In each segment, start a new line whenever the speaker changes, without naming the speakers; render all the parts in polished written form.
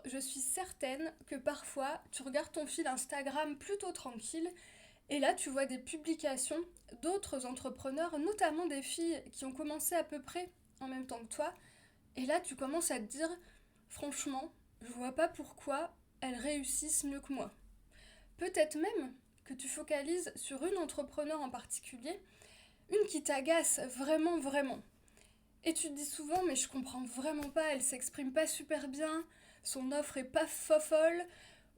je suis certaine que parfois tu regardes ton fil Instagram plutôt tranquille et là tu vois des publications d'autres entrepreneurs, notamment des filles qui ont commencé à peu près en même temps que toi. Et là tu commences à te dire, franchement, je vois pas pourquoi elles réussissent mieux que moi. Peut-être même que tu focalises sur une entrepreneur en particulier, une qui t'agace vraiment vraiment. Et tu te dis souvent, mais je comprends vraiment pas, elle s'exprime pas super bien, son offre est pas fofolle,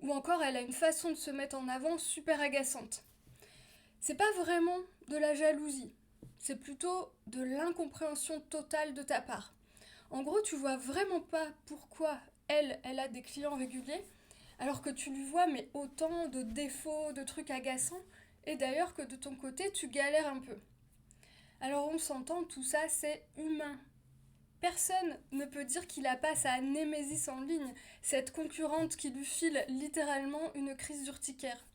ou encore elle a une façon de se mettre en avant super agaçante. C'est pas vraiment de la jalousie, c'est plutôt de l'incompréhension totale de ta part. En gros, tu vois vraiment pas pourquoi elle a des clients réguliers, alors que tu lui vois mais autant de défauts, de trucs agaçants, et d'ailleurs que de ton côté, tu galères un peu. Alors on s'entend, tout ça c'est humain. Personne ne peut dire qu'il a pas sa némésis en ligne, cette concurrente qui lui file littéralement une crise d'urticaire.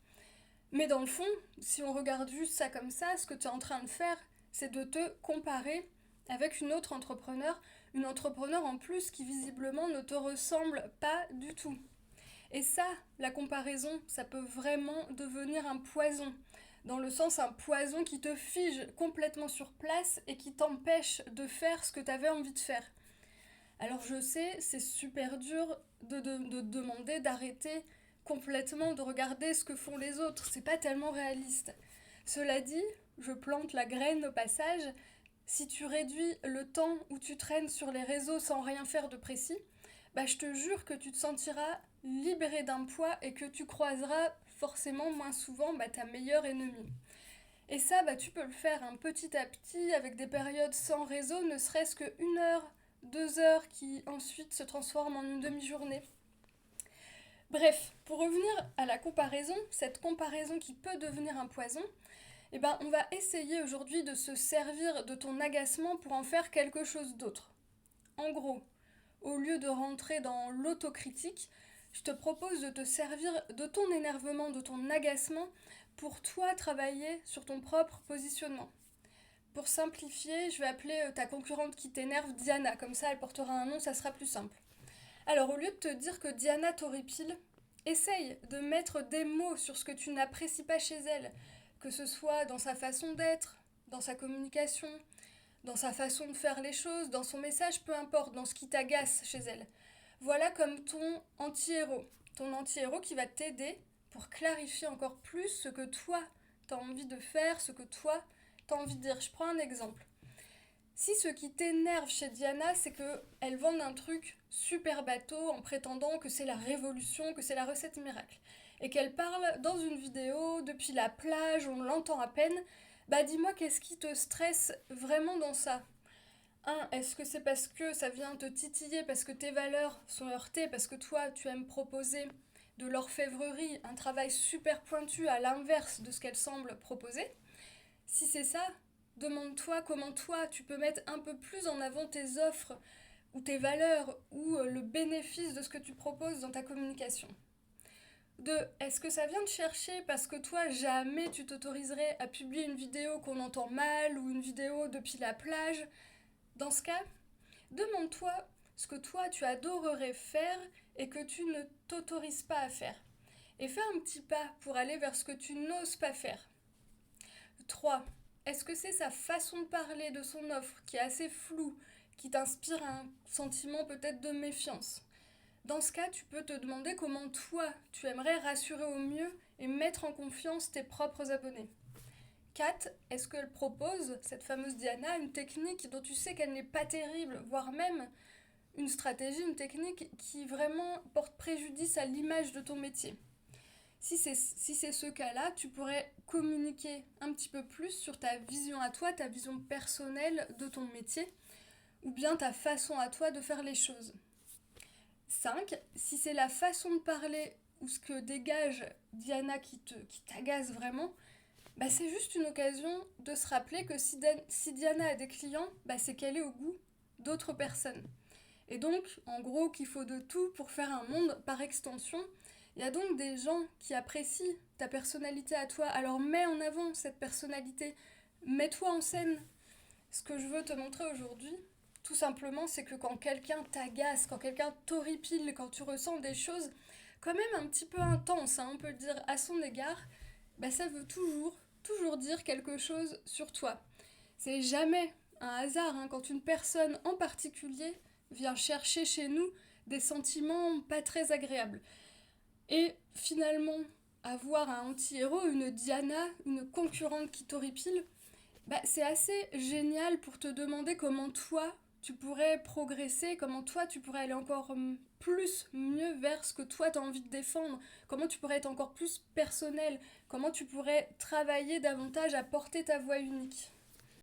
Mais dans le fond, si on regarde juste ça comme ça, ce que tu es en train de faire, c'est de te comparer avec une autre entrepreneur, une entrepreneur en plus qui visiblement ne te ressemble pas du tout. Et ça, la comparaison, ça peut vraiment devenir un poison. Dans le sens un poison qui te fige complètement sur place et qui t'empêche de faire ce que tu avais envie de faire. Alors je sais, c'est super dur de demander d'arrêter complètement de regarder ce que font les autres. C'est pas tellement réaliste. Cela dit, je plante la graine au passage. Si tu réduis le temps où tu traînes sur les réseaux sans rien faire de précis, bah je te jure que tu te sentiras libéré d'un poids et que tu croiseras forcément moins souvent ta meilleure ennemie. Et ça, tu peux le faire petit à petit avec des périodes sans réseau, ne serait-ce que 1 heure, 2 heures qui ensuite se transforment en une demi-journée. Bref, pour revenir à la comparaison, cette comparaison qui peut devenir un poison, on va essayer aujourd'hui de se servir de ton agacement pour en faire quelque chose d'autre. En gros, au lieu de rentrer dans l'autocritique, je te propose de te servir de ton énervement, de ton agacement, pour toi travailler sur ton propre positionnement. Pour simplifier, je vais appeler ta concurrente qui t'énerve Diana, comme ça elle portera un nom, ça sera plus simple. Alors au lieu de te dire que Diana t'horripile, essaye de mettre des mots sur ce que tu n'apprécies pas chez elle, que ce soit dans sa façon d'être, dans sa communication, dans sa façon de faire les choses, dans son message, peu importe, dans ce qui t'agace chez elle. Voilà comme ton anti-héros qui va t'aider pour clarifier encore plus ce que toi t'as envie de faire, ce que toi t'as envie de dire. Je prends un exemple. Si ce qui t'énerve chez Diana, c'est qu'elle vend un truc super bateau en prétendant que c'est la révolution, que c'est la recette miracle, et qu'elle parle dans une vidéo depuis la plage, on l'entend à peine, dis-moi qu'est-ce qui te stresse vraiment dans ça. Est-ce que c'est parce que ça vient te titiller, parce que tes valeurs sont heurtées, parce que toi tu aimes proposer de l'orfèvrerie, un travail super pointu à l'inverse de ce qu'elle semble proposer? Si c'est ça, demande-toi comment toi tu peux mettre un peu plus en avant tes offres ou tes valeurs ou le bénéfice de ce que tu proposes dans ta communication. 2. Est-ce que ça vient te chercher parce que toi jamais tu t'autoriserais à publier une vidéo qu'on entend mal ou une vidéo depuis la plage? Dans ce cas, demande-toi ce que toi tu adorerais faire et que tu ne t'autorises pas à faire. Et fais un petit pas pour aller vers ce que tu n'oses pas faire. 3. Est-ce que c'est sa façon de parler de son offre qui est assez floue, qui t'inspire un sentiment peut-être de méfiance? Dans ce cas, tu peux te demander comment toi, tu aimerais rassurer au mieux et mettre en confiance tes propres abonnés. 4. Est-ce qu'elle propose, cette fameuse Diana, une technique dont tu sais qu'elle n'est pas terrible, voire même une stratégie, une technique qui vraiment porte préjudice à l'image de ton métier? Si c'est ce cas-là, tu pourrais communiquer un petit peu plus sur ta vision à toi, ta vision personnelle de ton métier, ou bien ta façon à toi de faire les choses. 5. Si c'est la façon de parler ou ce que dégage Diana qui t'agace vraiment, c'est juste une occasion de se rappeler que si Diana a des clients, c'est qu'elle est au goût d'autres personnes. Et donc, en gros, qu'il faut de tout pour faire un monde par extension. Il y a donc des gens qui apprécient ta personnalité à toi, alors mets en avant cette personnalité, mets-toi en scène. Ce que je veux te montrer aujourd'hui, Tout simplement, c'est que quand quelqu'un t'agace, quand quelqu'un t'horripile, quand tu ressens des choses quand même un petit peu intenses, hein, on peut le dire, à son égard, bah ça veut toujours dire quelque chose sur toi. C'est jamais un hasard hein, quand une personne en particulier vient chercher chez nous des sentiments pas très agréables. Et finalement, avoir un anti-héros, une Diana, une concurrente qui t'horripile, bah, c'est assez génial pour te demander comment toi tu pourrais progresser, comment toi tu pourrais aller encore plus, mieux vers ce que toi tu as envie de défendre, comment tu pourrais être encore plus personnel, comment tu pourrais travailler davantage à porter ta voix unique.